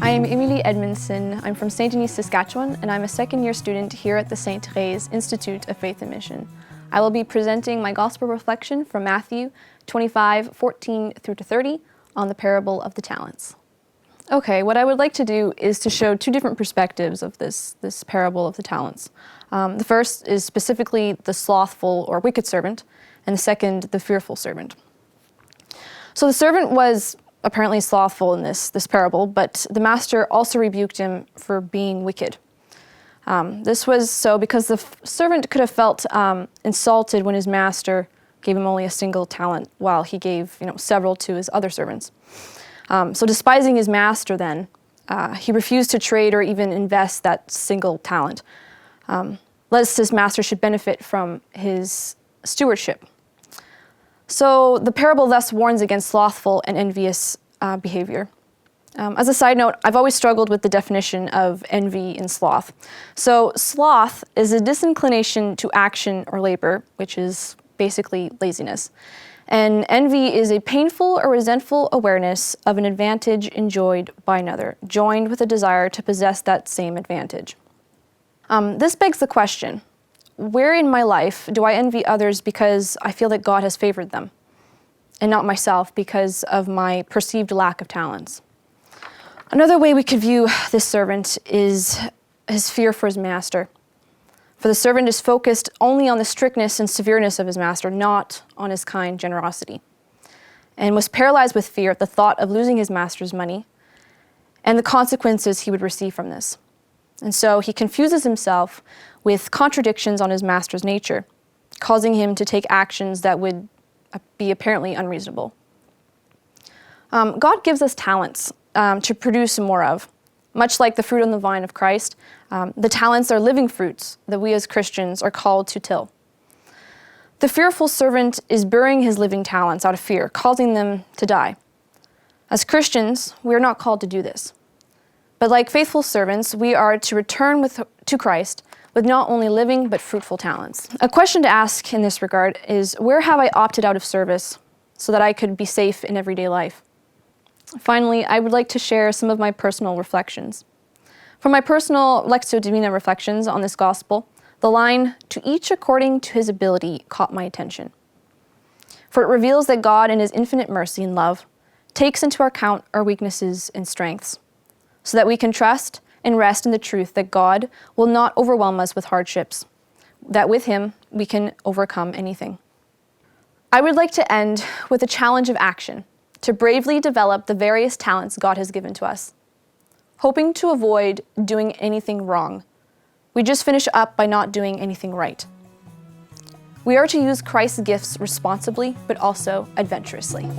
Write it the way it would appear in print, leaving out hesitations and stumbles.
I am Emilie Edmondson. I'm from St. Denis, Saskatchewan, and I'm a second-year student here at the St. Therese Institute of Faith and Mission. I will be presenting my Gospel reflection from Matthew 25:14 through to 30 on the parable of the talents. Okay, what I would like to do is to show two different perspectives of this parable of the talents. The first is specifically the slothful or wicked servant, and the second, the fearful servant. So the servant was apparently slothful in this parable, but the master also rebuked him for being wicked. This was so because the servant could have felt insulted when his master gave him only a single talent while he gave several to his other servants. So despising his master then, he refused to trade or even invest that single talent, lest his master should benefit from his stewardship. So the parable thus warns against slothful and envious behavior. As a side note, I've always struggled with the definition of envy and sloth. So sloth is a disinclination to action or labor, which is basically laziness. And envy is a painful or resentful awareness of an advantage enjoyed by another, joined with a desire to possess that same advantage. This begs the question, where in my life do I envy others because I feel that God has favored them, and not myself because of my perceived lack of talents? Another way we could view this servant is his fear for his master. For the servant is focused only on the strictness and severeness of his master, not on his kind generosity, and was paralyzed with fear at the thought of losing his master's money and the consequences he would receive from this. And so he confuses himself with contradictions on his master's nature, causing him to take actions that would be apparently unreasonable. God gives us talents to produce more of. Much like the fruit on the vine of Christ, the talents are living fruits that we as Christians are called to till. The fearful servant is burying his living talents out of fear, causing them to die. As Christians, we are not called to do this. But like faithful servants, we are to return to Christ with not only living but fruitful talents. A question to ask in this regard is, where have I opted out of service so that I could be safe in everyday life? Finally, I would like to share some of my personal reflections. From my personal Lectio Divina reflections on this gospel, the line, "to each according to his ability," caught my attention. For it reveals that God, in his infinite mercy and love, takes into account our weaknesses and strengths, so that we can trust and rest in the truth that God will not overwhelm us with hardships, that with him we can overcome anything. I would like to end with a challenge of action to bravely develop the various talents God has given to us, hoping to avoid doing anything wrong. We just finish up by not doing anything right. We are to use Christ's gifts responsibly, but also adventurously.